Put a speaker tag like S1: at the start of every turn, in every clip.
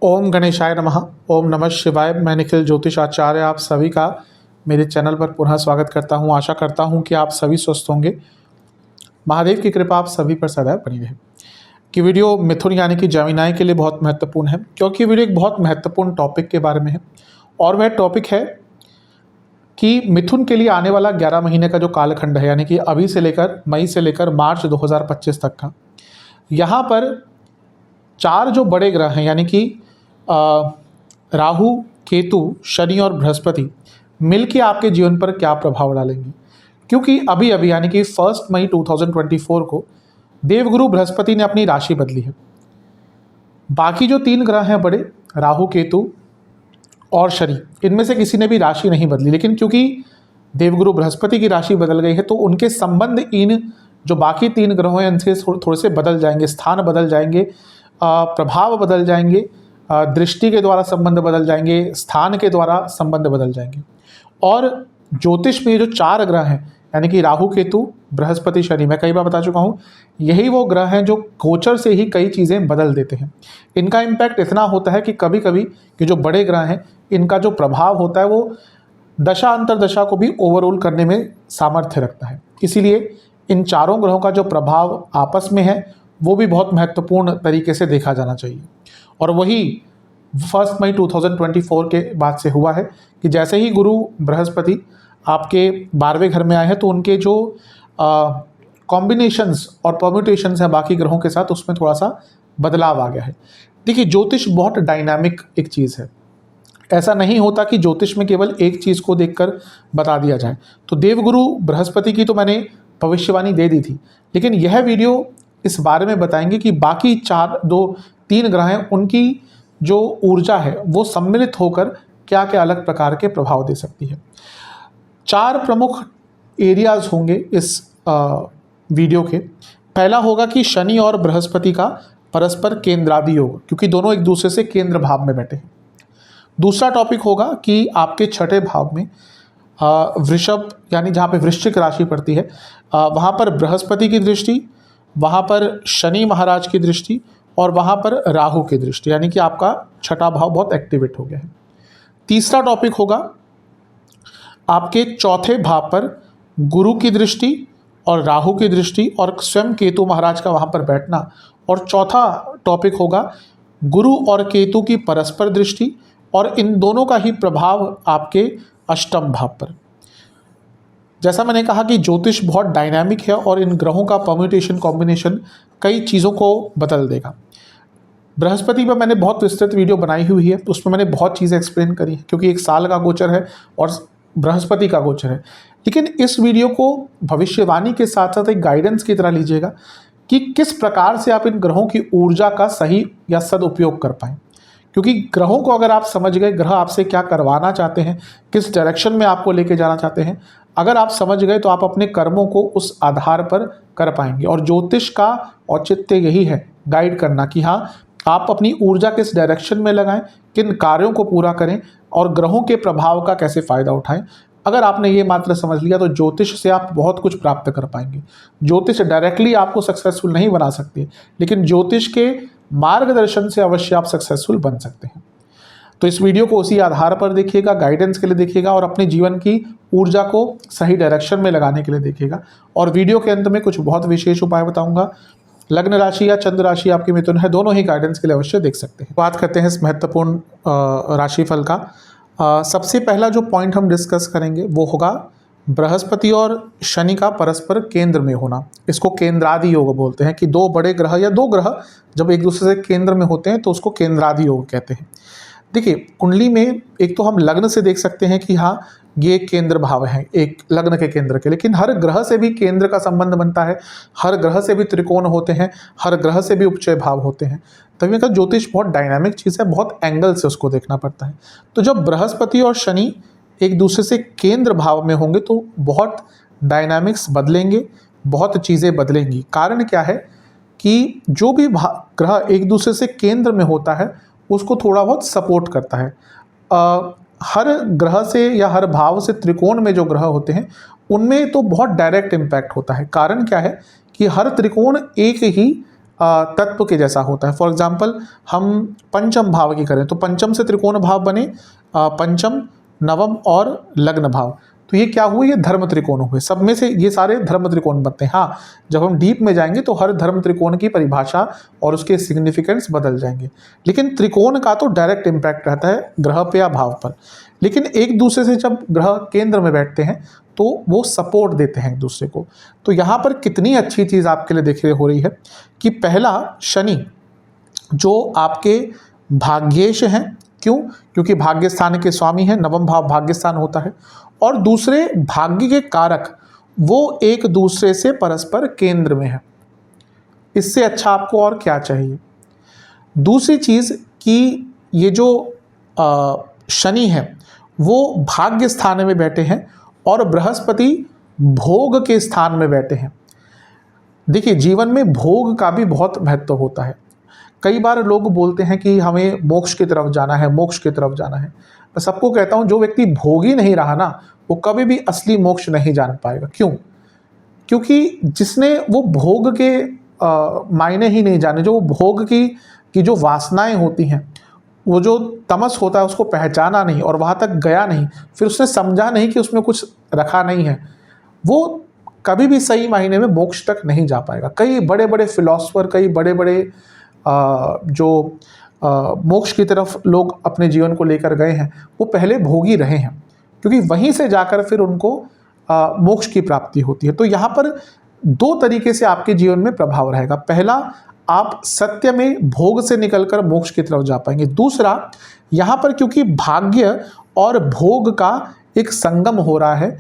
S1: ओम गणेशाय नमः। ओम नमः शिवाय। मैं निखिल ज्योतिष आचार्य आप सभी का मेरे चैनल पर पुनः स्वागत करता हूं। आशा करता हूं कि आप सभी स्वस्थ होंगे। महादेव की कृपा आप सभी पर सदैव बनी रहे। कि वीडियो मिथुन यानी कि जमीनाई के लिए बहुत महत्वपूर्ण है, क्योंकि वीडियो एक बहुत महत्वपूर्ण टॉपिक के बारे में है। और वह टॉपिक है कि मिथुन के लिए आने वाला 11 महीने का जो कालखंड है, यानी कि अभी से लेकर मई से लेकर मार्च 2025 तक का, यहाँ पर 4 जो बड़े ग्रह हैं, यानी कि राहु, केतु, शनि और बृहस्पति मिलके आपके जीवन पर क्या प्रभाव डालेंगे। क्योंकि अभी अभी यानी कि 1 मई 2024 को देवगुरु बृहस्पति ने अपनी राशि बदली है। बाकी जो 3 ग्रह हैं बड़े, राहु, केतु और शनि, इनमें से किसी ने भी राशि नहीं बदली, लेकिन क्योंकि देवगुरु बृहस्पति की राशि बदल गई है तो उनके संबंध इन जो बाकी 3 ग्रहों हैं इनसे थोड़े से बदल जाएंगे, स्थान बदल जाएंगे, प्रभाव बदल जाएंगे, दृष्टि के द्वारा संबंध बदल जाएंगे, स्थान के द्वारा संबंध बदल जाएंगे। और ज्योतिष में जो 4 ग्रह हैं, यानी कि राहु, केतु, बृहस्पति, शनि, मैं कई बार बता चुका हूँ, यही वो ग्रह हैं जो गोचर से ही कई चीज़ें बदल देते हैं। इनका इम्पैक्ट इतना होता है कि कभी कभी कि जो बड़े ग्रह हैं इनका जो प्रभाव होता है वो दशा अंतरदशा को भी ओवरऑल करने में सामर्थ्य रखता है। इसीलिए इन चारों ग्रहों का जो प्रभाव आपस में है वो भी बहुत महत्वपूर्ण तरीके से देखा जाना चाहिए। और वही 1 मई 2024 के बाद से हुआ है कि जैसे ही गुरु बृहस्पति आपके 12वें घर में आए हैं तो उनके जो कॉम्बिनेशंस और परम्यूटेशंस हैं बाकी ग्रहों के साथ, उसमें थोड़ा सा बदलाव आ गया है। देखिए, ज्योतिष बहुत डायनामिक एक चीज़ है। ऐसा नहीं होता कि ज्योतिष में केवल एक चीज़ को देखकर बता दिया जाए। तो देवगुरु बृहस्पति की तो मैंने भविष्यवाणी दे दी थी, लेकिन यह वीडियो इस बारे में बताएंगे कि बाकी 3 ग्रह हैं उनकी जो ऊर्जा है वो सम्मिलित होकर क्या क्या अलग प्रकार के प्रभाव दे सकती है। 4 प्रमुख एरियाज होंगे इस वीडियो के। पहला होगा कि शनि और बृहस्पति का परस्पर केंद्रादि योग, क्योंकि दोनों एक दूसरे से केंद्र भाव में बैठे हैं। दूसरा टॉपिक होगा कि आपके 6ठे भाव में वृषभ, यानी जहाँ पे वृश्चिक राशि पड़ती है, वहाँ पर बृहस्पति की दृष्टि, वहाँ पर शनि महाराज की दृष्टि और वहाँ पर राहु की दृष्टि, यानी कि आपका 6ठा भाव बहुत एक्टिवेट हो गया है। तीसरा टॉपिक होगा आपके 4थे भाव पर गुरु की दृष्टि और राहु की दृष्टि और स्वयं केतु महाराज का वहाँ पर बैठना। और चौथा टॉपिक होगा गुरु और केतु की परस्पर दृष्टि और इन दोनों का ही प्रभाव आपके 8म भाव पर। जैसा मैंने कहा कि ज्योतिष बहुत डायनामिक है और इन ग्रहों का परम्यूटेशन कॉम्बिनेशन कई चीज़ों को बदल देगा। बृहस्पति पर मैंने बहुत विस्तृत वीडियो बनाई हुई है, तो उसमें मैंने बहुत चीज़ें एक्सप्लेन करी हैं, क्योंकि 1 साल का गोचर है और बृहस्पति का गोचर है। लेकिन इस वीडियो को भविष्यवाणी के साथ साथ एक गाइडेंस की तरह लीजिएगा कि किस प्रकार से आप इन ग्रहों की ऊर्जा का सही या सदुपयोग कर पाएँ। क्योंकि ग्रहों को अगर आप समझ गए, ग्रह आपसे क्या करवाना चाहते हैं, किस डायरेक्शन में आपको लेके जाना चाहते हैं, अगर आप समझ गए तो आप अपने कर्मों को उस आधार पर कर पाएंगे। और ज्योतिष का औचित्य यही है, गाइड करना कि हाँ, आप अपनी ऊर्जा किस डायरेक्शन में लगाएं, किन कार्यों को पूरा करें और ग्रहों के प्रभाव का कैसे फ़ायदा उठाएं। अगर आपने ये मात्र समझ लिया तो ज्योतिष से आप बहुत कुछ प्राप्त कर पाएंगे। ज्योतिष डायरेक्टली आपको सक्सेसफुल नहीं बना सकती, लेकिन ज्योतिष के मार्गदर्शन से अवश्य आप सक्सेसफुल बन सकते हैं। तो इस वीडियो को उसी आधार पर देखिएगा, गाइडेंस के लिए देखिएगा और अपने जीवन की ऊर्जा को सही डायरेक्शन में लगाने के लिए देखिएगा। और वीडियो के अंत में कुछ बहुत विशेष उपाय बताऊंगा। लग्न राशि या चंद्र राशि आपकी मिथुन है, दोनों ही गाइडेंस के लिए अवश्य देख सकते हैं। बात करते हैं इस महत्वपूर्ण राशिफल का। सबसे पहला जो पॉइंट हम डिस्कस करेंगे वो होगा बृहस्पति और शनि का परस्पर केंद्र में होना। इसको केंद्रादि योग बोलते हैं कि 2 बड़े ग्रह या 2 ग्रह जब एक दूसरे से केंद्र में होते हैं तो उसको केंद्रादि योग कहते हैं। देखिए, कुंडली में एक तो हम लग्न से देख सकते हैं कि हाँ, ये केंद्र भाव है एक लग्न के केंद्र के, लेकिन हर ग्रह से भी केंद्र का संबंध बनता है, हर ग्रह से भी त्रिकोण होते हैं, हर ग्रह से भी उपचय भाव होते हैं। तभी का ज्योतिष बहुत डायनामिक चीज़ है, बहुत एंगल से उसको देखना पड़ता है। तो जब बृहस्पति और शनि एक दूसरे से केंद्र भाव में होंगे तो बहुत डायनामिक्स बदलेंगे, बहुत चीज़ें बदलेंगी। कारण क्या है कि जो भी ग्रह एक दूसरे से केंद्र में होता है उसको थोड़ा बहुत सपोर्ट करता है। हर ग्रह से या हर भाव से त्रिकोण में जो ग्रह होते हैं उनमें तो बहुत डायरेक्ट इम्पैक्ट होता है। कारण क्या है कि हर त्रिकोण एक ही तत्व के जैसा होता है। फॉर एग्जाम्पल हम पंचम भाव की करें तो पंचम से त्रिकोण भाव बने, पंचम, नवम और लग्न भाव। तो ये क्या हुए, ये धर्म त्रिकोण हुए। सब में से ये सारे धर्म त्रिकोण बनते हैं। हाँ, जब हम डीप में जाएंगे तो हर धर्म त्रिकोण की परिभाषा और उसके सिग्निफिकेंस बदल जाएंगे, लेकिन त्रिकोण का तो डायरेक्ट इम्पैक्ट रहता है ग्रह पे या भाव पर। लेकिन एक दूसरे से जब ग्रह केंद्र में बैठते हैं तो वो सपोर्ट देते हैं एक दूसरे को। तो यहाँ पर कितनी अच्छी चीज़ आपके लिए देखिए हो रही है कि पहला शनि जो आपके भाग्येश हैं, क्यों, क्योंकि भाग्य स्थान के स्वामी हैं, नवम भाव भाग्य स्थान होता है, और दूसरे भाग्य के कारक वो एक दूसरे से परस्पर केंद्र में है। इससे अच्छा आपको और क्या चाहिए। दूसरी चीज़ कि ये जो शनि है वो भाग्य स्थान में बैठे हैं और बृहस्पति भोग के स्थान में बैठे हैं। देखिए, जीवन में भोग का भी बहुत महत्व होता है। कई बार लोग बोलते हैं कि हमें मोक्ष की तरफ जाना है, मोक्ष की तरफ जाना है। मैं सबको कहता हूँ, जो व्यक्ति भोगी नहीं रहा ना, वो कभी भी असली मोक्ष नहीं जान पाएगा। क्यों? क्योंकि जिसने वो भोग के मायने ही नहीं जाने, जो भोग की जो वासनाएं होती हैं, वो जो तमस होता है उसको पहचाना नहीं और वहाँ तक गया नहीं, फिर उसने समझा नहीं कि उसमें कुछ रखा नहीं है, वो कभी भी सही मायने में मोक्ष तक नहीं जा पाएगा। कई बड़े बड़े फिलॉसफर, कई बड़े बड़े जो मोक्ष की तरफ लोग अपने जीवन को लेकर गए हैं, वो पहले भोगी रहे हैं, क्योंकि वहीं से जाकर फिर उनको मोक्ष की प्राप्ति होती है। तो यहाँ पर दो तरीके से आपके जीवन में प्रभाव रहेगा। पहला, आप सत्य में भोग से निकलकर मोक्ष की तरफ जा पाएंगे। दूसरा, यहाँ पर क्योंकि भाग्य और भोग का एक संगम हो रहा है,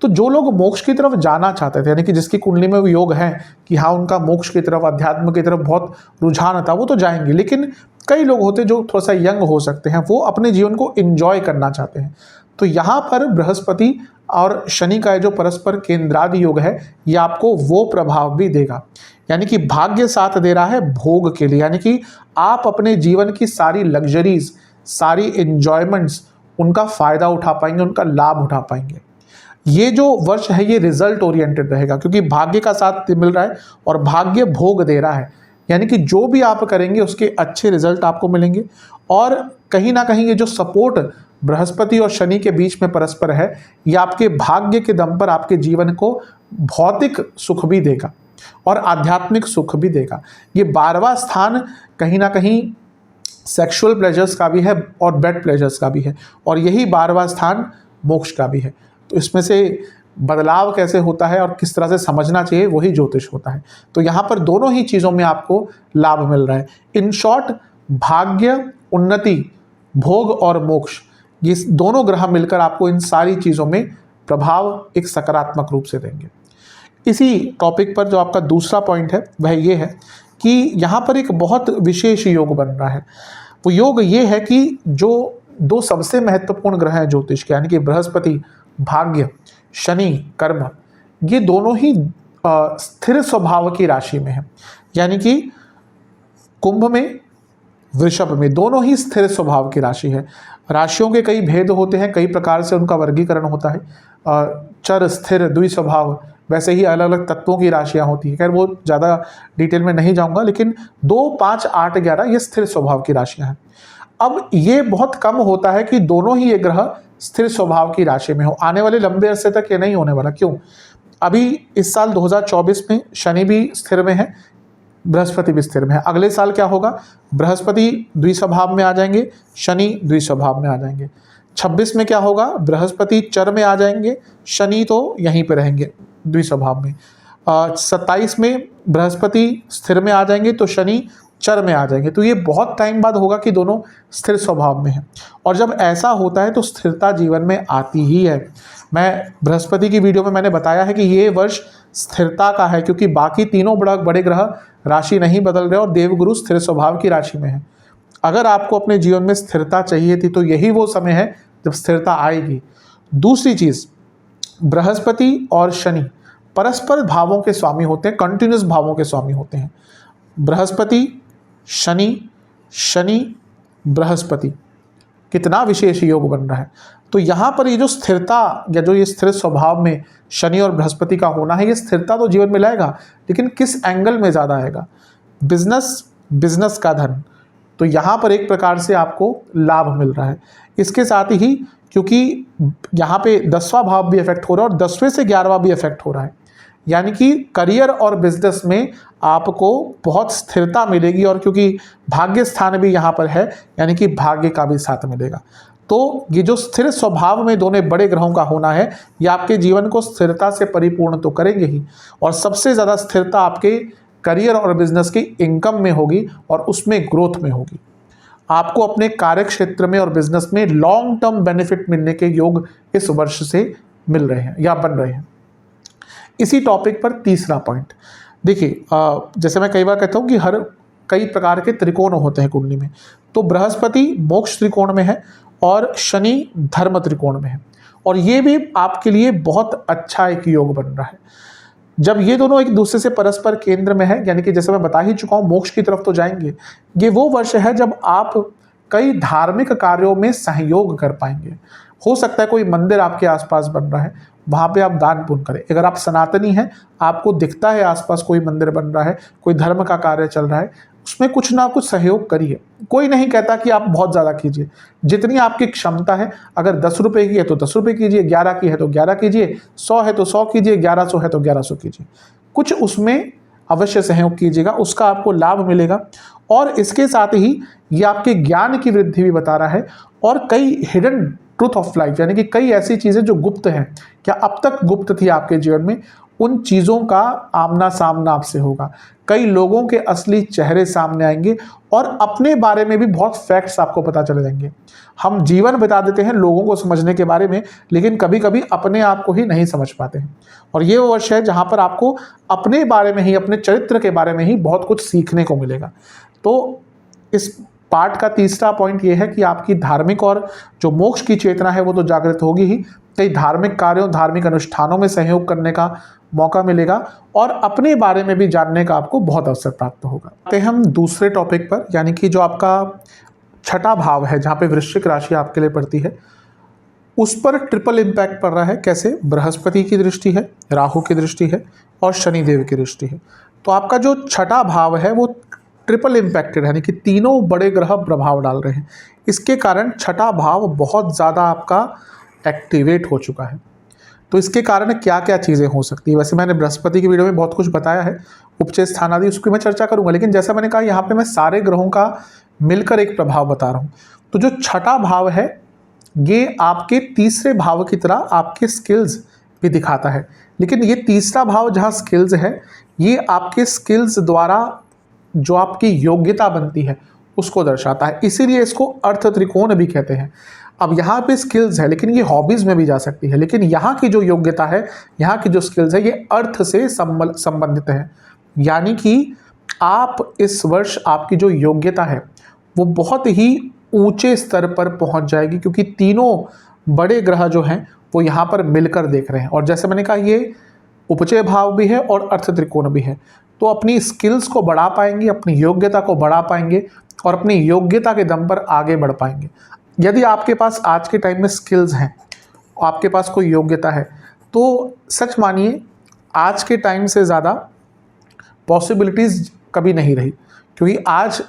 S1: तो जो लोग मोक्ष की तरफ जाना चाहते थे, यानी कि जिसकी कुंडली में वो योग है कि हाँ उनका मोक्ष की तरफ, अध्यात्म की तरफ बहुत रुझान था, वो तो जाएंगे। लेकिन कई लोग होते जो थोड़ा सा यंग हो सकते हैं, वो अपने जीवन को एंजॉय करना चाहते हैं। तो यहाँ पर बृहस्पति और शनि का जो परस्पर केंद्रादि योग है, ये आपको वो प्रभाव भी देगा। यानी कि भाग्य साथ दे रहा है भोग के लिए, यानी कि आप अपने जीवन की सारी लग्जरीज, सारी एंजॉयमेंट्स, उनका फ़ायदा उठा पाएंगे, उनका लाभ उठा पाएंगे। ये जो वर्ष है ये रिजल्ट ओरिएंटेड रहेगा, क्योंकि भाग्य का साथ मिल रहा है और भाग्य भोग दे रहा है, यानी कि जो भी आप करेंगे उसके अच्छे रिजल्ट आपको मिलेंगे। और कहीं ना कहीं ये जो सपोर्ट बृहस्पति और शनि के बीच में परस्पर है, ये आपके भाग्य के दम पर आपके जीवन को भौतिक सुख भी देगा और आध्यात्मिक सुख भी देगा। ये 12वां स्थान कहीं ना कहीं सेक्सुअल प्लेजर्स का भी है और बेड प्लेजर्स का भी है, और यही 12वां स्थान मोक्ष का भी है। तो इसमें से बदलाव कैसे होता है और किस तरह से समझना चाहिए, वही ज्योतिष होता है। तो यहाँ पर दोनों ही चीज़ों में आपको लाभ मिल रहा है। इन शॉर्ट, भाग्य, उन्नति, भोग और मोक्ष, ये दोनों ग्रह मिलकर आपको इन सारी चीज़ों में प्रभाव एक सकारात्मक रूप से देंगे। इसी टॉपिक पर जो आपका दूसरा पॉइंट है वह ये है कि यहाँ पर एक बहुत विशेष योग बन रहा है। वो योग ये है कि जो दो सबसे महत्वपूर्ण ग्रह हैं ज्योतिष के, यानी कि बृहस्पति भाग्य, शनि कर्म, ये दोनों ही स्थिर स्वभाव की राशि में है। यानी कि कुंभ में, वृषभ में, दोनों ही स्थिर स्वभाव की राशि है। राशियों के कई भेद होते हैं, कई प्रकार से उनका वर्गीकरण होता है, चर, स्थिर, द्विस्वभाव, वैसे ही अलग अलग तत्वों की राशियां होती हैं। खैर वो ज़्यादा डिटेल में नहीं जाऊंगा, लेकिन 2, 5, 8, 11 ये स्थिर स्वभाव की राशियां हैं। अब ये बहुत कम होता है कि दोनों ही ये ग्रह स्थिर स्वभाव की राशि में हो। आने वाले लंबे अरसे तक ये नहीं होने वाला। क्यों? अभी इस साल 2024 में शनि भी स्थिर में है, बृहस्पति भी स्थिर में है। अगले साल क्या होगा? बृहस्पति द्विस्वभाव में आ जाएंगे, शनि द्विस्वभाव में आ जाएंगे। 26 में क्या होगा? बृहस्पति चर में आ जाएंगे, शनि तो यहीं पे रहेंगे द्विस्वभाव में। 27 में बृहस्पति स्थिर में आ जाएंगे तो शनि चर में आ जाएंगे। तो ये बहुत टाइम बाद होगा कि दोनों स्थिर स्वभाव में हैं। और जब ऐसा होता है तो स्थिरता जीवन में आती ही है। मैं बृहस्पति की वीडियो में मैंने बताया है कि ये वर्ष स्थिरता का है, क्योंकि बाकी तीनों बड़े ग्रह राशि नहीं बदल रहे और देवगुरु स्थिर स्वभाव की राशि में है। अगर आपको अपने जीवन में स्थिरता चाहिए थी तो यही वो समय है जब स्थिरता आएगी। दूसरी चीज़, बृहस्पति और शनि परस्पर भावों के स्वामी होते हैं, कंटिन्यूस भावों के स्वामी होते हैं। बृहस्पति शनि, शनि बृहस्पति, कितना विशेष योग बन रहा है। तो यहाँ पर ये जो स्थिरता या जो ये स्थिर स्वभाव में शनि और बृहस्पति का होना है, ये स्थिरता तो जीवन में लाएगा, लेकिन किस एंगल में ज़्यादा आएगा? बिजनेस का धन, तो यहाँ पर एक प्रकार से आपको लाभ मिल रहा है। इसके साथ ही क्योंकि यहाँ पे 10वां भाव भी इफेक्ट हो रहा है और 10वें से 11वां भी इफेक्ट हो रहा है, यानी कि करियर और बिजनेस में आपको बहुत स्थिरता मिलेगी, और क्योंकि भाग्य स्थान भी यहाँ पर है यानी कि भाग्य का भी साथ मिलेगा। तो ये जो स्थिर स्वभाव में दोनों बड़े ग्रहों का होना है, ये आपके जीवन को स्थिरता से परिपूर्ण तो करेंगे ही, और सबसे ज़्यादा स्थिरता आपके करियर और बिजनेस की इनकम में होगी और उसमें ग्रोथ में होगी। आपको अपने कार्य क्षेत्र में और बिजनेस में लॉन्ग टर्म बेनिफिट मिलने के योग इस वर्ष से मिल रहे हैं या बन रहे हैं। इसी टॉपिक पर तीसरा पॉइंट देखिए, जैसे मैं कई बार कहता हूँ कि कई प्रकार के त्रिकोण होते हैं कुंडली में, तो बृहस्पति मोक्ष त्रिकोण में है और शनि धर्म त्रिकोण में है, और ये भी आपके लिए बहुत अच्छा एक योग बन रहा है। जब ये दोनों एक दूसरे से परस्पर केंद्र में है, यानी कि जैसे मैं बता ही चुका हूँ मोक्ष की तरफ तो जाएंगे, ये वो वर्ष है जब आप कई धार्मिक कार्यों में सहयोग कर पाएंगे। हो सकता है कोई मंदिर आपके आसपास बन रहा है, वहाँ पे आप दान पुण्य करें। अगर आप सनातनी हैं, आपको दिखता है आसपास कोई मंदिर बन रहा है, कोई धर्म का कार्य चल रहा है, उसमें कुछ ना कुछ सहयोग करिए। कोई नहीं कहता कि आप बहुत ज़्यादा कीजिए, जितनी आपकी क्षमता है। अगर 10 रुपये की है तो 10 रुपये कीजिए, 11 की है तो 11 कीजिए, 100 है तो 100 कीजिए, 1100 है तो 1100 कीजिए। कुछ उसमें अवश्य सहयोग कीजिएगा, उसका आपको लाभ मिलेगा। और इसके साथ ही ये आपके ज्ञान की वृद्धि भी बता रहा है, और कई हिडन ट्रूथ ऑफ लाइफ, यानी कि कई ऐसी चीज़ें जो गुप्त हैं, क्या अब तक गुप्त थी आपके जीवन में, उन चीज़ों का आमना सामना आपसे होगा। कई लोगों के असली चेहरे सामने आएंगे और अपने बारे में भी बहुत फैक्ट्स आपको पता चले जाएंगे। हम जीवन बिता देते हैं लोगों को समझने के बारे में, लेकिन कभी कभी अपने आप को ही नहीं समझ पाते हैं। और ये वो वर्ष है जहाँ पर आपको अपने बारे में ही, अपने चरित्र के बारे में ही बहुत कुछ सीखने को मिलेगा। तो इस पार्ट का तीसरा पॉइंट ये है कि आपकी धार्मिक और जो मोक्ष की चेतना है वो तो जागृत होगी ही, कई धार्मिक कार्यों, धार्मिक अनुष्ठानों में सहयोग करने का मौका मिलेगा, और अपने बारे में भी जानने का आपको बहुत अवसर प्राप्त होगा। आते हम दूसरे टॉपिक पर, यानी कि जो आपका छठा भाव है, जहाँ पे वृश्चिक राशि आपके लिए पड़ती है, उस पर ट्रिपल इम्पैक्ट पड़ रहा है। कैसे? बृहस्पति की दृष्टि है, राहु की दृष्टि है और शनिदेव की दृष्टि है। तो आपका जो छठा भाव है वो ट्रिपल इम्पैक्टेड, यानी कि तीनों बड़े ग्रह प्रभाव डाल रहे हैं। इसके कारण छठा भाव बहुत ज़्यादा आपका एक्टिवेट हो चुका है। तो इसके कारण क्या क्या चीज़ें हो सकती है, वैसे मैंने बृहस्पति की वीडियो में बहुत कुछ बताया है, उपचय स्थान आदि, उसकी मैं चर्चा करूंगा, लेकिन जैसा मैंने कहा यहाँ पे मैं सारे ग्रहों का मिलकर एक प्रभाव बता रहा हूँ। तो जो छठा भाव है ये आपके तीसरे भाव की तरह आपके स्किल्स भी दिखाता है, लेकिन ये तीसरा भाव जहाँ स्किल्स है, ये आपके स्किल्स द्वारा जो आपकी योग्यता बनती है उसको दर्शाता है, इसीलिए इसको अर्थ त्रिकोण भी कहते हैं। अब यहाँ पे स्किल्स है, लेकिन ये हॉबीज़ में भी जा सकती है, लेकिन यहाँ की जो योग्यता है, यहाँ की जो स्किल्स है, ये अर्थ से संबंधित है। यानी कि आप इस वर्ष आपकी जो योग्यता है वो बहुत ही ऊंचे स्तर पर पहुँच जाएगी, क्योंकि तीनों बड़े ग्रह जो हैं वो यहाँ पर मिलकर देख रहे हैं। और जैसे मैंने कहा ये उपचय भाव भी है और अर्थ त्रिकोण भी है, तो अपनी स्किल्स को बढ़ा पाएंगे, अपनी योग्यता को बढ़ा पाएंगे और अपनी योग्यता के दम पर आगे बढ़ पाएंगे। यदि आपके पास आज के टाइम में स्किल्स हैं, आपके पास कोई योग्यता है, तो सच मानिए आज के टाइम से ज़्यादा पॉसिबिलिटीज़ कभी नहीं रही, क्योंकि आज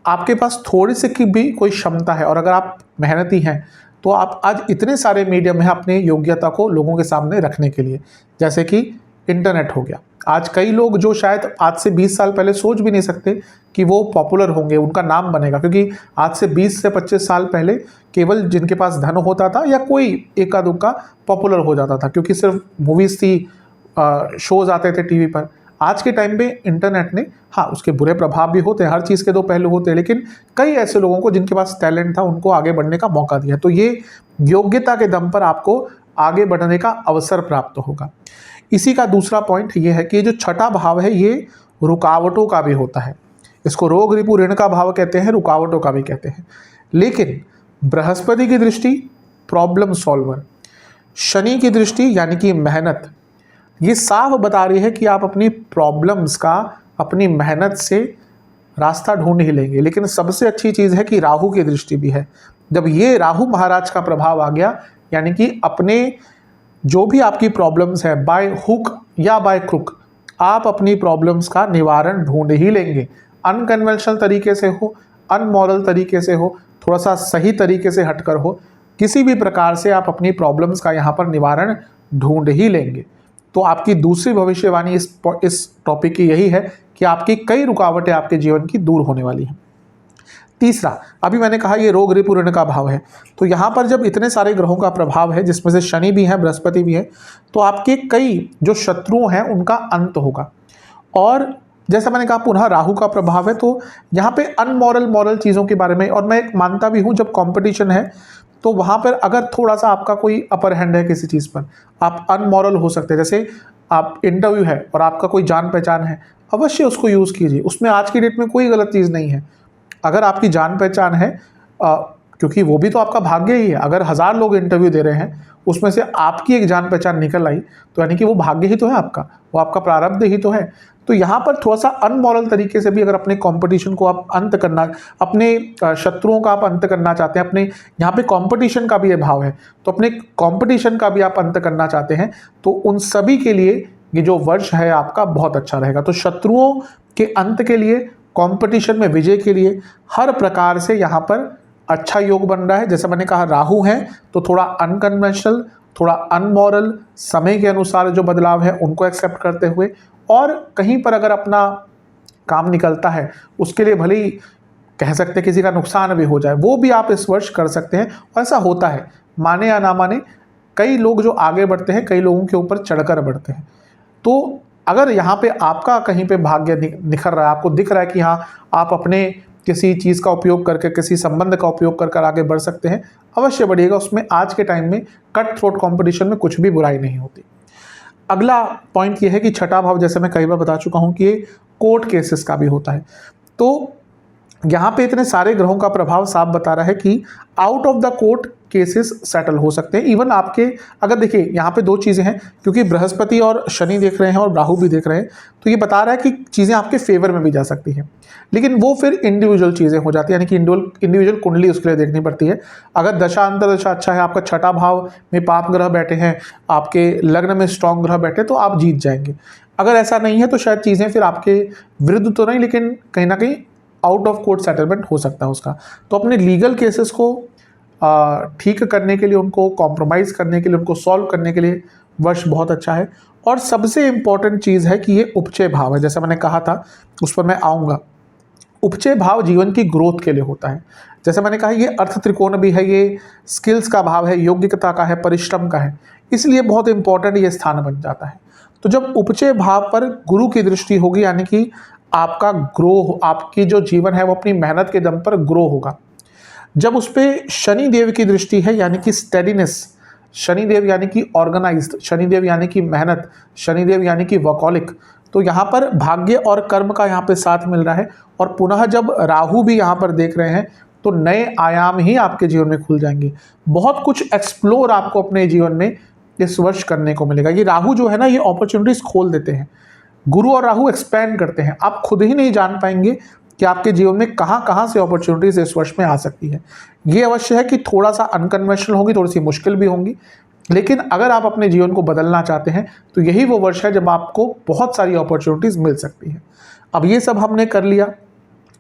S1: आपके पास थोड़ी सी की भी कोई क्षमता है और अगर आप मेहनती हैं तो आप आज इतने सारे मीडियम हैं अपने योग्यता को लोगों के सामने रखने के लिए। जैसे कि इंटरनेट हो गया, आज कई लोग जो शायद आज से 20 साल पहले सोच भी नहीं सकते कि वो पॉपुलर होंगे, उनका नाम बनेगा, क्योंकि आज से 20 से 25 साल पहले केवल जिनके पास धन होता था या कोई एका दुक्का पॉपुलर हो जाता था, क्योंकि सिर्फ मूवीज़ थी, शोज़ आते थे टीवी पर। आज के टाइम पे इंटरनेट ने, हाँ उसके बुरे प्रभाव भी होते हैं, हर चीज़ के दो पहलू होते हैं, लेकिन कई ऐसे लोगों को जिनके पास टैलेंट था उनको आगे बढ़ने का मौका दिया। तो ये योग्यता के दम पर आपको आगे बढ़ने का अवसर प्राप्त होगा। इसी का दूसरा पॉइंट ये है कि ये जो छठा भाव है ये रुकावटों का भी होता है। इसको रोग रिपु ऋण का भाव कहते हैं, रुकावटों का भी कहते हैं। लेकिन बृहस्पति की दृष्टि प्रॉब्लम सॉल्वर, शनि की दृष्टि यानी कि मेहनत, ये साफ बता रही है कि आप अपनी प्रॉब्लम्स का अपनी मेहनत से रास्ता ढूंढ ही लेंगे। लेकिन सबसे अच्छी चीज़ है कि राहु की दृष्टि भी है। जब ये राहु महाराज का प्रभाव आ गया, यानी कि अपने जो भी आपकी प्रॉब्लम्स है बाय हुक या बाय क्रुक आप अपनी प्रॉब्लम्स का निवारण ढूंढ ही लेंगे। अनकन्वेंशनल तरीके से हो, अनमॉरल तरीके से हो, थोड़ा सा सही तरीके से हटकर हो, किसी भी प्रकार से आप अपनी प्रॉब्लम्स का यहाँ पर निवारण ढूंढ ही लेंगे। तो आपकी दूसरी भविष्यवाणी इस टॉपिक की यही है कि आपकी कई रुकावटें आपके जीवन की दूर होने वाली हैं। तीसरा, अभी मैंने कहा ये रोग रिपु ऋण का भाव है, तो यहाँ पर जब इतने सारे ग्रहों का प्रभाव है जिसमें से शनि भी है, बृहस्पति भी है, तो आपके कई जो शत्रु हैं उनका अंत होगा। और जैसा मैंने कहा पुनः राहु का प्रभाव है, तो यहाँ पे मॉरल चीज़ों के बारे में, और मैं एक मानता भी हूँ जब कंपटीशन है तो वहाँ पर अगर थोड़ा सा आपका कोई अपर हैंड है किसी चीज़ पर, आप अनमॉरल हो सकते हैं। जैसे आप इंटरव्यू है और आपका कोई जान पहचान है, अवश्य उसको यूज़ कीजिए, उसमें आज की डेट में कोई गलत चीज़ नहीं है। अगर आपकी जान पहचान है, क्योंकि वो भी तो आपका भाग्य ही है। अगर 1000 लोग इंटरव्यू दे रहे हैं, उसमें से आपकी एक जान पहचान निकल आई, तो यानी कि वो भाग्य ही तो है आपका, वो आपका प्रारब्ध ही तो है। तो यहाँ पर थोड़ा सा अनमॉरल तरीके से भी अगर अपने कंपटीशन को आप अंत करना, अपने शत्रुओं का आप अंत करना चाहते हैं, अपने यहाँ पे कंपटीशन का भी ये भाव है, तो अपने कंपटीशन का भी आप अंत करना चाहते हैं, तो उन सभी के लिए ये जो वर्ष है आपका बहुत अच्छा रहेगा। तो शत्रुओं के अंत के लिए, कंपटीशन में विजय के लिए हर प्रकार से यहाँ पर अच्छा योग बन रहा है। जैसे मैंने कहा राहु है तो थोड़ा अनकन्वेंशनल, थोड़ा अनमॉरल, समय के अनुसार जो बदलाव है उनको एक्सेप्ट करते हुए, और कहीं पर अगर अपना काम निकलता है उसके लिए भले ही कह सकते हैं किसी का नुकसान भी हो जाए, वो भी आप इस वर्ष कर सकते हैं। और ऐसा होता है, माने या ना माने, कई लोग जो आगे बढ़ते हैं कई लोगों के ऊपर चढ़कर बढ़ते हैं। तो अगर यहाँ पे आपका कहीं पे भाग्य निखर रहा है, आपको दिख रहा है कि हाँ आप अपने किसी चीज़ का उपयोग करके, किसी संबंध का उपयोग कर आगे बढ़ सकते हैं, अवश्य बढ़िएगा। उसमें आज के टाइम में कट थ्रोट कॉम्पिटिशन में कुछ भी बुराई नहीं होती। अगला पॉइंट ये है कि छठा भाव, जैसे मैं कई बार बता चुका हूँ कि ये कोर्ट केसेस का भी होता है। तो यहाँ पे इतने सारे ग्रहों का प्रभाव साफ बता रहा है कि out of the court cases settle हो सकते हैं। इवन आपके, अगर देखिए यहाँ पे दो चीज़ें हैं, क्योंकि बृहस्पति और शनि देख रहे हैं और राहु भी देख रहे हैं, तो ये बता रहा है कि चीज़ें आपके फेवर में भी जा सकती हैं। लेकिन वो फिर इंडिविजुअल चीज़ें हो जाती है, यानी कि इंडिविजुअल कुंडली उसके लिए देखनी पड़ती है। अगर दशा अंतरदशा अच्छा है, आपका छठा भाव में पाप ग्रह बैठे हैं, आपके लग्न में स्ट्रॉन्ग ग्रह बैठे, तो आप जीत जाएंगे। अगर ऐसा नहीं है तो शायद चीज़ें फिर आपके विरुद्ध तो नहीं, लेकिन कहीं ना कहीं आउट ऑफ कोर्ट सेटलमेंट हो सकता है उसका। तो अपने लीगल केसेस को ठीक करने के लिए, उनको कॉम्प्रोमाइज़ करने के लिए, उनको सॉल्व करने के लिए वर्ष बहुत अच्छा है। और सबसे इम्पॉर्टेंट चीज़ है कि ये उपचय भाव है, जैसा मैंने कहा था उस पर मैं आऊँगा। उपचय भाव जीवन की ग्रोथ के लिए होता है। जैसे मैंने कहा ये अर्थ त्रिकोण भी है, ये स्किल्स का भाव है, योग्यता का है, परिश्रम का है, इसलिए बहुत इंपॉर्टेंट ये स्थान बन जाता है। तो जब उपचय भाव पर गुरु की दृष्टि होगी, यानी कि आपका ग्रो, आपकी जो जीवन है वो अपनी मेहनत के दम पर ग्रो होगा। जब उस पर शनि देव की दृष्टि है, यानी कि स्टेडीनेस, शनिदेव यानी कि ऑर्गेनाइज्ड, शनिदेव यानी कि मेहनत, शनिदेव यानी कि वर्कॉलिक, तो यहाँ पर भाग्य और कर्म का यहाँ पे साथ मिल रहा है। और पुनः जब राहु भी यहाँ पर देख रहे हैं तो नए आयाम ही आपके जीवन में खुल जाएंगे। बहुत कुछ एक्सप्लोर आपको अपने जीवन में इस वर्ष करने को मिलेगा। ये राहु जो है ना, ये अपॉर्चुनिटीज खोल देते हैं। गुरु और राहु एक्सपैंड करते हैं, आप खुद ही नहीं जान पाएंगे कि आपके जीवन में कहाँ कहाँ से अपॉर्चुनिटीज इस वर्ष में आ सकती है। ये अवश्य है कि थोड़ा सा अनकन्वेंशनल होगी, थोड़ी सी मुश्किल भी होंगी, लेकिन अगर आप अपने जीवन को बदलना चाहते हैं तो यही वो वर्ष है जब आपको बहुत सारी अपॉर्चुनिटीज मिल सकती है। अब ये सब हमने कर लिया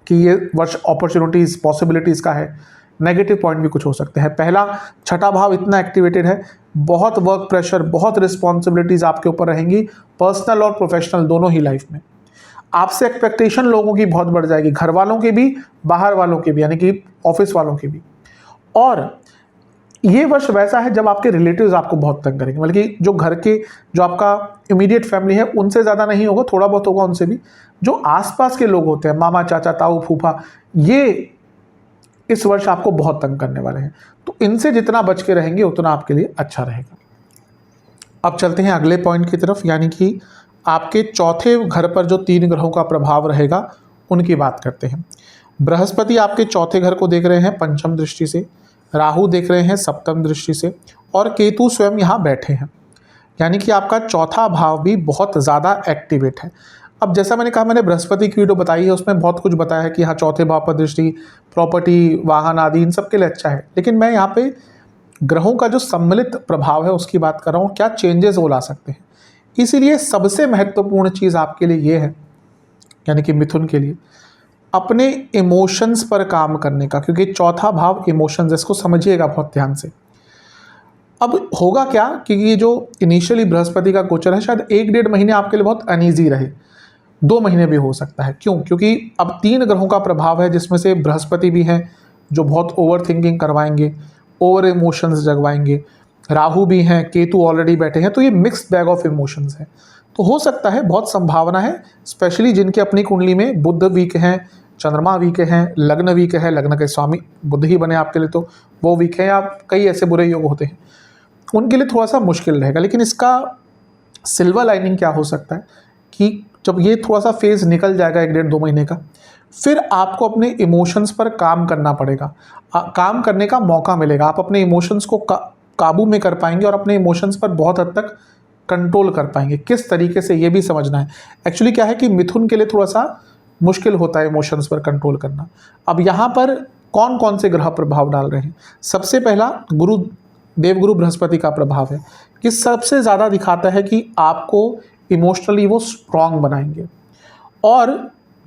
S1: कि ये वर्ष अपॉर्चुनिटीज, पॉसिबिलिटीज का है। नेगेटिव पॉइंट भी कुछ हो सकते हैं। पहला, छठा भाव इतना एक्टिवेटेड है, बहुत वर्क प्रेशर, बहुत रिस्पॉन्सिबिलिटीज आपके ऊपर रहेंगी, पर्सनल और प्रोफेशनल दोनों ही लाइफ में। आपसे एक्सपेक्टेशन लोगों की बहुत बढ़ जाएगी, घर वालों की भी, बाहर वालों की भी, यानी कि ऑफिस वालों की भी। और ये वर्ष वैसा है जब आपके रिलेटिव्स आपको बहुत तंग करेंगे, बल्कि जो घर के, जो आपका इमीडिएट फैमिली है उनसे ज़्यादा नहीं होगा, थोड़ा बहुत होगा उनसे भी। जो आसपास के लोग होते हैं, मामा, चाचा, ताऊ, फूफा, ये इस वर्ष आपको बहुत तंग करने वाले हैं। तो इनसे जितना बच के रहेंगे उतना आपके लिए अच्छा रहेगा। अब चलते हैं अगले पॉइंट की तरफ, यानी कि आपके चौथे घर पर जो 3 ग्रहों का प्रभाव रहेगा उनकी बात करते हैं। बृहस्पति आपके चौथे घर को देख रहे हैं पंचम दृष्टि से, राहु देख रहे हैं सप्तम दृष्टि से, और केतु स्वयं यहाँ बैठे हैं, यानी कि आपका चौथा भाव भी बहुत ज़्यादा एक्टिवेट है। अब जैसा मैंने कहा, मैंने बृहस्पति की वीडियो बताई है, उसमें बहुत कुछ बताया है कि हाँ चौथे भाव पर दृष्टि प्रॉपर्टी, वाहन आदि इन सब के लिए अच्छा है। लेकिन मैं यहाँ पे ग्रहों का जो सम्मिलित प्रभाव है उसकी बात कर रहा हूँ, क्या चेंजेस वो ला सकते हैं। इसीलिए सबसे महत्वपूर्ण चीज़ आपके लिए ये है, यानी कि मिथुन के लिए, अपने इमोशंस पर काम करने का, क्योंकि चौथा भाव इमोशंस, इसको समझिएगा बहुत ध्यान से। अब होगा क्या कि ये जो इनिशियली बृहस्पति का गोचर है, शायद 1-1.5 महीने आपके लिए बहुत अनईजी रहे, 2 महीने भी हो सकता है। क्यों? क्योंकि अब 3 ग्रहों का प्रभाव है, जिसमें से बृहस्पति भी हैं जो बहुत ओवर थिंकिंग करवाएंगे, ओवर इमोशंस जगवाएंगे, राहु भी हैं, केतु ऑलरेडी बैठे हैं, तो ये मिक्स्ड बैग ऑफ इमोशंस है। तो हो सकता है, बहुत संभावना है, स्पेशली जिनकी अपनी कुंडली में बुध वीक हैं, चंद्रमा वीक हैं, लग्न वीक है, लग्न के स्वामी बुध ही बने आपके लिए तो वो वीक है, या कई ऐसे बुरे योग होते हैं, उनके लिए थोड़ा सा मुश्किल रहेगा। लेकिन इसका सिल्वर लाइनिंग क्या हो सकता है कि जब ये थोड़ा सा फेज़ निकल जाएगा 1-1.5-2 महीने का, फिर आपको अपने इमोशंस पर काम करना पड़ेगा, काम करने का मौका मिलेगा। आप अपने इमोशंस को काबू में कर पाएंगे और अपने इमोशंस पर बहुत हद तक कंट्रोल कर पाएंगे। किस तरीके से, ये भी समझना है। एक्चुअली क्या है कि मिथुन के लिए थोड़ा सा मुश्किल होता है इमोशंस पर कंट्रोल करना। अब यहाँ पर कौन कौन से ग्रह प्रभाव डाल रहे हैं? सबसे पहला देवगुरु बृहस्पति का प्रभाव है, कि सबसे ज़्यादा दिखाता है कि आपको इमोशनली वो स्ट्रांग बनाएंगे। और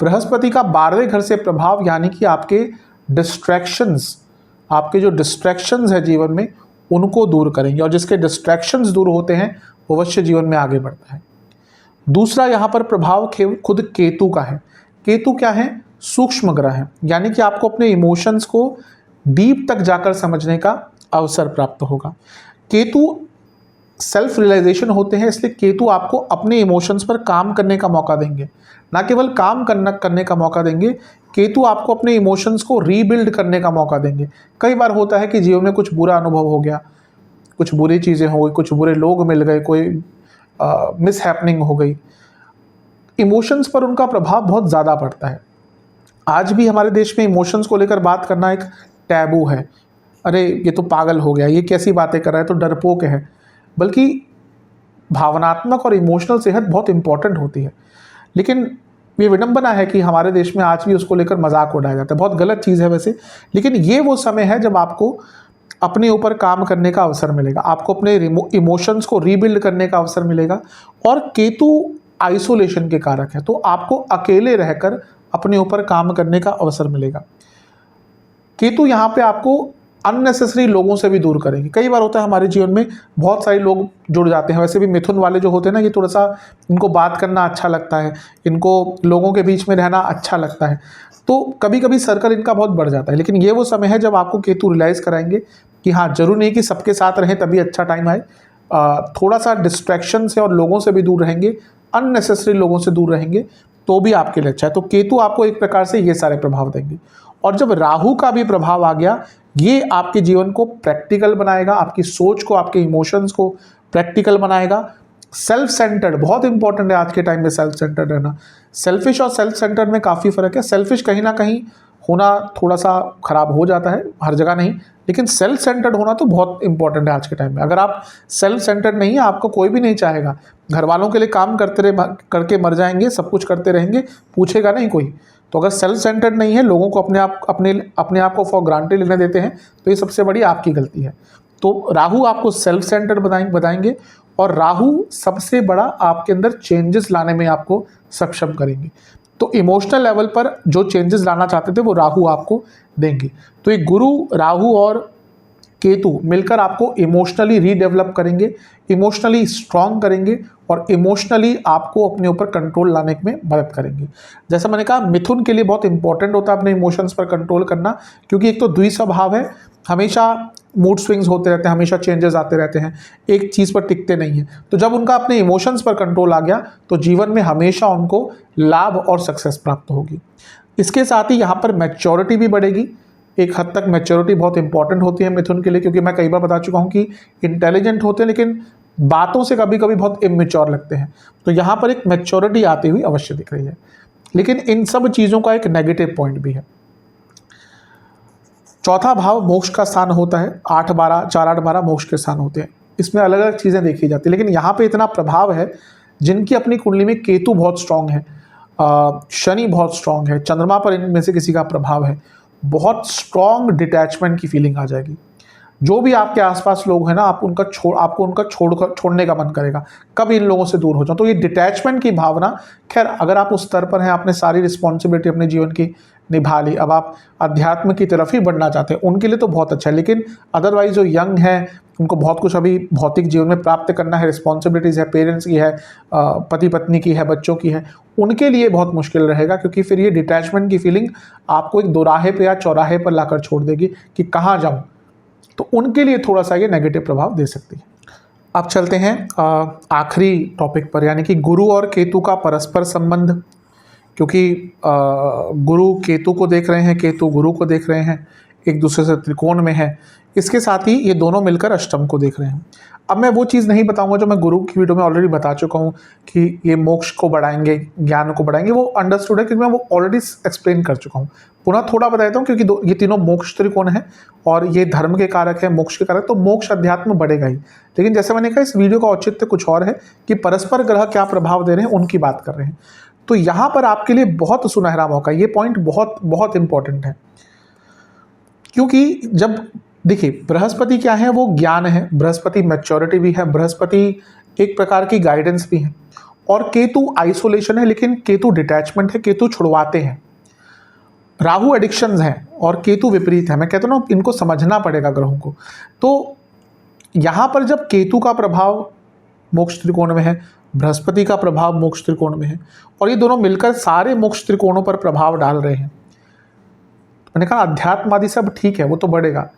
S1: बृहस्पति का 12वें घर से प्रभाव, यानी कि आपके डिस्ट्रैक्शंस, आपके जो डिस्ट्रैक्शंस है जीवन में, उनको दूर करेंगे, और जिसके डिस्ट्रैक्शंस दूर होते हैं वो अवश्य जीवन में आगे बढ़ता है। दूसरा यहाँ पर प्रभाव खुद केतु का है। केतु क्या है? सूक्ष्म ग्रह है, यानी कि आपको अपने इमोशंस को डीप तक जाकर समझने का अवसर प्राप्त होगा। केतु सेल्फ रियलाइजेशन होते हैं, इसलिए केतु आपको अपने इमोशंस पर काम करने का मौका देंगे, ना केवल काम करने का मौका देंगे, केतु आपको अपने इमोशंस को रीबिल्ड करने का मौका देंगे। कई बार होता है कि जीवन में कुछ बुरा अनुभव हो गया, कुछ बुरी चीज़ें हो गई, कुछ बुरे लोग मिल गए, कोई मिसहैपनिंग हो गई, इमोशंस पर उनका प्रभाव बहुत ज़्यादा पड़ता है। आज भी हमारे देश में इमोशंस को लेकर बात करना एक टैबू है। अरे ये तो पागल हो गया, ये कैसी बातें कर रहा है, तो डरपोक है। बल्कि भावनात्मक और इमोशनल सेहत बहुत इंपॉर्टेंट होती है, लेकिन ये विडंबना है कि हमारे देश में आज भी उसको लेकर मजाक उड़ाया जाता है। बहुत गलत चीज़ है वैसे, लेकिन ये वो समय है जब आपको अपने ऊपर काम करने का अवसर मिलेगा, आपको अपने इमोशंस को रीबिल्ड करने का अवसर मिलेगा। और केतु आइसोलेशन के कारक है, तो आपको अकेले रहकर अपने ऊपर काम करने का अवसर मिलेगा। केतु यहाँ पे आपको अननेसेसरी लोगों से भी दूर करेंगे। कई बार होता है हमारे जीवन में बहुत सारे लोग जुड़ जाते हैं, वैसे भी मिथुन वाले जो होते हैं ना, ये थोड़ा सा इनको बात करना अच्छा लगता है, इनको लोगों के बीच में रहना अच्छा लगता है, तो कभी कभी सर्कल इनका बहुत बढ़ जाता है। लेकिन ये वो समय है जब आपको केतु रियलाइज़ कराएंगे कि हाँ, जरूर नहीं कि सबके साथ रहें तभी अच्छा टाइम आए, थोड़ा सा डिस्ट्रैक्शन से और लोगों से भी दूर रहेंगे, अननेसेसरी लोगों से दूर रहेंगे तो भी आपके लिए अच्छा है। तो केतु आपको एक प्रकार से ये सारे प्रभाव देंगे। और जब राहु का भी प्रभाव आ गया, ये आपके जीवन को प्रैक्टिकल बनाएगा, आपकी सोच को, आपके इमोशंस को प्रैक्टिकल बनाएगा। सेल्फ सेंटर्ड बहुत इंपॉर्टेंट है आज के टाइम में, सेल्फ सेंटर्ड रहना। सेल्फिश और सेल्फ सेंटर्ड में काफ़ी फ़र्क है। सेल्फिश कहीं ना कहीं होना थोड़ा सा खराब हो जाता है, हर जगह नहीं, लेकिन सेल्फ सेंटर्ड होना तो बहुत इंपॉर्टेंट है आज के टाइम में। अगर आप सेल्फ सेंटर्ड नहीं है, आपको कोई भी नहीं चाहेगा, घर वालों के लिए काम करके मर जाएंगे, सब कुछ करते रहेंगे, पूछेगा नहीं कोई। तो अगर सेल्फ सेंटर्ड नहीं है, लोगों को अपने आप को फॉर ग्रांटेड लेने देते हैं, तो ये सबसे बड़ी आपकी गलती है। तो राहु आपको सेल्फ सेंटर्ड बताएंगे, और राहु सबसे बड़ा आपके अंदर चेंजेस लाने में आपको सक्षम करेंगे। तो इमोशनल लेवल पर जो चेंजेस लाना चाहते थे वो राहु आपको देंगे। तो ये गुरु, राहु और केतु मिलकर आपको इमोशनली रीडेवलप करेंगे, इमोशनली स्ट्रांग करेंगे, और इमोशनली आपको अपने ऊपर कंट्रोल लाने में मदद करेंगे। जैसा मैंने कहा, मिथुन के लिए बहुत इंपॉर्टेंट होता है अपने इमोशंस पर कंट्रोल करना, क्योंकि एक तो द्विस्वभाव है, हमेशा मूड स्विंग्स होते रहते हैं, हमेशा चेंजेस आते रहते हैं, एक चीज़ पर टिकते नहीं हैं। तो जब उनका अपने इमोशंस पर कंट्रोल आ गया, तो जीवन में हमेशा उनको लाभ और सक्सेस प्राप्त होगी। इसके साथ ही यहाँ पर मैच्योरिटी भी बढ़ेगी। एक हद तक मैच्योरिटी बहुत इंपॉर्टेंट होती है मिथुन के लिए, क्योंकि मैं कई बार बता चुका हूँ कि इंटेलिजेंट होते हैं, लेकिन बातों से कभी कभी बहुत इमेच्योर लगते हैं। तो यहाँ पर एक मैच्योरिटी आती हुई अवश्य दिख रही है। लेकिन इन सब चीज़ों का एक नेगेटिव पॉइंट भी है। चौथा भाव मोक्ष का स्थान होता है, 8-12 4-8-12 मोक्ष के स्थान होते हैं। इसमें अलग अलग चीज़ें देखी जाती है, लेकिन यहाँ पे इतना प्रभाव है, जिनकी अपनी कुंडली में केतु बहुत स्ट्रांग है, शनि बहुत स्ट्रांग है, चंद्रमा पर इनमें से किसी का प्रभाव है, बहुत स्ट्रांग डिटैचमेंट की फीलिंग आ जाएगी। जो भी आपके आसपास लोग हैं ना, आपको उनका छोड़ने का मन करेगा, कब इन लोगों से दूर हो जाओ। तो ये डिटैचमेंट की भावना, खैर अगर आप उस स्तर पर हैं, आपने सारी रिस्पॉन्सिबिलिटी अपने जीवन की निभा ली, अब आप अध्यात्म की तरफ ही बढ़ना चाहते हैं, उनके लिए तो बहुत अच्छा है। लेकिन अदरवाइज जो यंग है, उनको बहुत कुछ अभी भौतिक जीवन में प्राप्त करना है, रिस्पॉन्सिबिलिटीज़ है, पेरेंट्स की है, पति पत्नी की है, बच्चों की है, उनके लिए बहुत मुश्किल रहेगा, क्योंकि फिर ये डिटैचमेंट की फीलिंग आपको एक दोराहे पे या चौराहे पर लाकर छोड़ देगी कि कहाँ जाऊँ। तो उनके लिए थोड़ा सा ये नेगेटिव प्रभाव दे सकती है। अब चलते हैं आखिरी टॉपिक पर, यानी कि गुरु और केतु का परस्पर संबंध। क्योंकि गुरु केतु को देख रहे हैं, केतु गुरु को देख रहे हैं, एक दूसरे से त्रिकोण में है, इसके साथ ही ये दोनों मिलकर अष्टम को देख रहे हैं। अब मैं वो चीज़ नहीं बताऊंगा जो मैं गुरु की वीडियो में ऑलरेडी बता चुका हूँ कि ये मोक्ष को बढ़ाएंगे, ज्ञान को बढ़ाएंगे, वो अंडरस्टूड है, क्योंकि मैं वो ऑलरेडी एक्सप्लेन कर चुका हूँ। पुनः थोड़ा बता देता हूँ, क्योंकि ये तीनों मोक्ष त्रिकोण है और ये धर्म के कारक है, मोक्ष के कारक, तो मोक्ष अध्यात्म बढ़ेगा ही। लेकिन जैसे मैंने कहा, इस वीडियो का औचित्य कुछ और है कि परस्पर ग्रह क्या प्रभाव दे रहे हैं, उनकी बात कर रहे हैं। तो यहाँ पर आपके लिए बहुत सुनहरा मौका, ये पॉइंट बहुत बहुत इंपॉर्टेंट है। क्योंकि जब देखिए, बृहस्पति क्या है, वो ज्ञान है, बृहस्पति मैच्योरिटी भी है, बृहस्पति एक प्रकार की गाइडेंस भी है, और केतु आइसोलेशन है, लेकिन केतु डिटैचमेंट है, केतु छुड़वाते हैं। राहु एडिक्शंस हैं और केतु विपरीत है। मैं कहता हूँ ना, इनको समझना पड़ेगा ग्रहों को। तो यहाँ पर जब केतु का प्रभाव मोक्ष त्रिकोण में है, बृहस्पति का प्रभाव मोक्ष त्रिकोण में है, और ये दोनों मिलकर सारे मोक्ष त्रिकोणों पर प्रभाव डाल रहे हैं। मैंने कहा अध्यात्म आदि सब ठीक है, वो तो बढ़ेगा।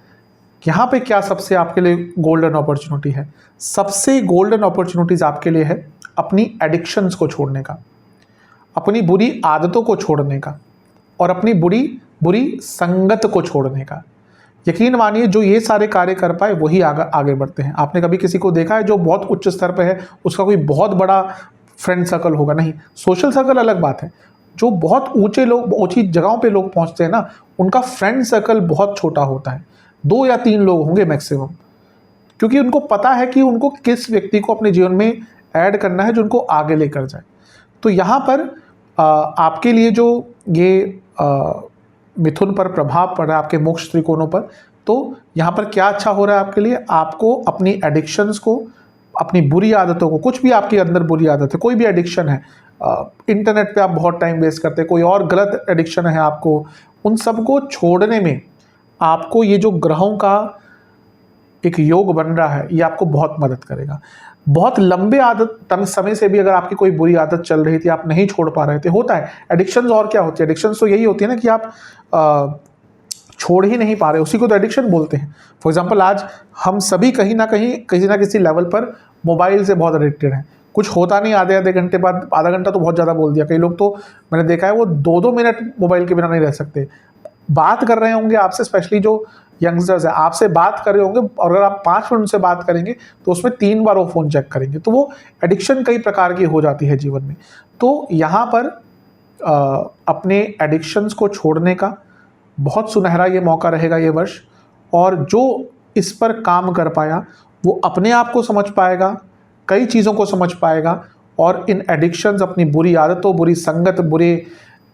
S1: यहाँ पे क्या सबसे आपके लिए गोल्डन अपॉर्चुनिटी है? सबसे गोल्डन अपॉर्चुनिटीज आपके लिए है अपनी एडिक्शंस को छोड़ने का, अपनी बुरी आदतों को छोड़ने का, और अपनी बुरी संगत को छोड़ने का। यकीन मानिए, जो ये सारे कार्य कर पाए वही आगे बढ़ते हैं। आपने कभी किसी को देखा है जो बहुत उच्च स्तर पे है, उसका कोई बहुत बड़ा फ्रेंड सर्कल होगा? नहीं। सोशल सर्कल अलग बात है, जो बहुत ऊंचे लोग, ऊंची जगहों पे लोग पहुंचते हैं ना, उनका फ्रेंड सर्कल बहुत छोटा होता है, 2 या 3 लोग होंगे मैक्सिमम, क्योंकि उनको पता है कि उनको किस व्यक्ति को अपने जीवन में ऐड करना है जो उनको आगे लेकर जाए। तो यहाँ पर आपके लिए जो ये मिथुन पर प्रभाव पड़ रहा है, आपके मोक्ष त्रिकोणों पर, तो यहाँ पर क्या अच्छा हो रहा है आपके लिए? आपको अपनी एडिक्शंस को, अपनी बुरी आदतों को, कुछ भी आपके अंदर बुरी आदत है, कोई भी एडिक्शन है, इंटरनेट पे आप बहुत टाइम वेस्ट करते हैं, कोई और गलत एडिक्शन है आपको, उन सबको छोड़ने में आपको ये जो ग्रहों का एक योग बन रहा है, ये आपको बहुत मदद करेगा। बहुत लंबे समय से भी अगर आपकी कोई बुरी आदत चल रही थी, आप नहीं छोड़ पा रहे थे, होता है एडिक्शंस। और क्या होती है एडिक्शंस? तो यही होती है ना कि आप छोड़ ही नहीं पा रहे, उसी को तो एडिक्शन बोलते हैं। फॉर एग्जाम्पल, आज हम सभी कहीं ना किसी लेवल पर मोबाइल से बहुत एडिक्टेड हैं। कुछ होता नहीं, आधे घंटे बाद, आधा घंटा तो बहुत ज़्यादा बोल दिया, कई लोग तो मैंने देखा है वो 2-2 मिनट मोबाइल के बिना नहीं रह सकते। बात कर रहे होंगे आपसे, स्पेशली जो यंगस्टर्स है, आपसे बात कर रहे होंगे, और अगर आप 5 मिनट से बात करेंगे तो उसमें 3 बार वो फ़ोन चेक करेंगे। तो वो एडिक्शन कई प्रकार की हो जाती है जीवन में। तो यहाँ पर अपने एडिक्शंस को छोड़ने का बहुत सुनहरा ये मौका रहेगा ये वर्ष, और जो इस पर काम कर पाया वो अपने आप को समझ पाएगा, कई चीज़ों को समझ पाएगा, और इन एडिक्शंस, अपनी बुरी आदतों, बुरी संगत,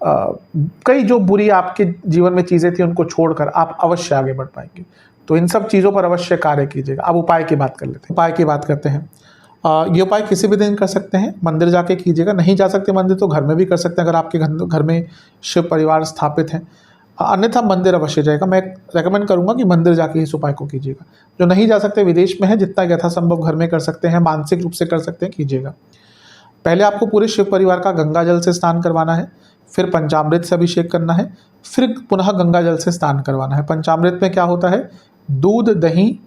S1: कई जो बुरी आपके जीवन में चीज़ें थी, उनको छोड़कर आप अवश्य आगे बढ़ पाएंगे। तो इन सब चीज़ों पर अवश्य कार्य कीजिएगा। अब उपाय की बात कर लेते हैं। उपाय की बात करते हैं। ये उपाय किसी भी दिन कर सकते हैं, मंदिर जाके कीजिएगा। नहीं जा सकते मंदिर तो घर में भी कर सकते हैं, अगर आपके घर में शिव परिवार स्थापित है। अन्यथा मंदिर अवश्य जाएगा। मैं रेकमेंड करूंगा कि मंदिर जाके इस उपाय को कीजिएगा। जो नहीं जा सकते, विदेश में है, जितना यथासंभव घर में कर सकते हैं, मानसिक रूप से कर सकते हैं, कीजिएगा। पहले आपको पूरे शिव परिवार का गंगा जल से स्नान करवाना है, फिर पंचामृत से अभिषेक करना है, फिर पुनः गंगा जल से स्नान करवाना है। पंचामृत में क्या होता है? दूध, दही,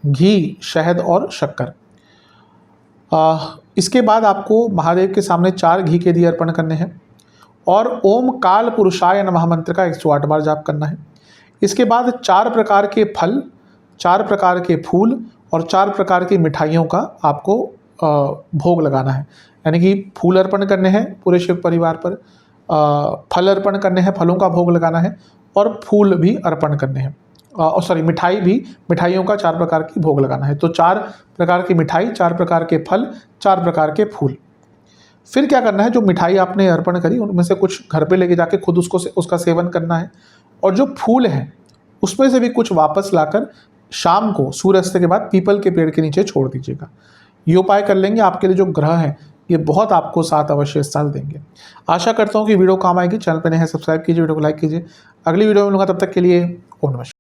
S1: घी, शहद और शक्कर। इसके बाद आपको महादेव के सामने 4 घी के दिए अर्पण करने हैं, और ओम काल पुरुषाय नमः मंत्र का 108 बार जाप करना है। इसके बाद 4 प्रकार के फल, 4 प्रकार के फूल और 4 प्रकार की मिठाइयों का आपको भोग लगाना है। यानी कि फूल अर्पण करने हैं पूरे शिव परिवार पर, फल अर्पण करने हैं, फलों का भोग लगाना है, और फूल भी अर्पण करने हैं, मिठाइयों का 4 प्रकार की भोग लगाना है। तो 4 प्रकार की मिठाई, 4 प्रकार के फल, 4 प्रकार के फूल। फिर क्या करना है? जो मिठाई आपने अर्पण करी उनमें से कुछ घर पे लेके जाके खुद उसका सेवन करना है, और जो फूल हैं उसमें से भी कुछ वापस लाकर शाम को सूर्यास्त के बाद पीपल के पेड़ के नीचे छोड़ दीजिएगा। ये उपाय कर लेंगे, आपके लिए जो ग्रह हैं ये बहुत आपको साथ अवश्य साल देंगे। आशा करता हूँ कि वीडियो काम आएगी। चैनल पर नए हैं सब्सक्राइब कीजिए, वीडियो को लाइक कीजिए। अगली वीडियो में मिलूंगा, तब तक के लिए ओम नमः शिवाय।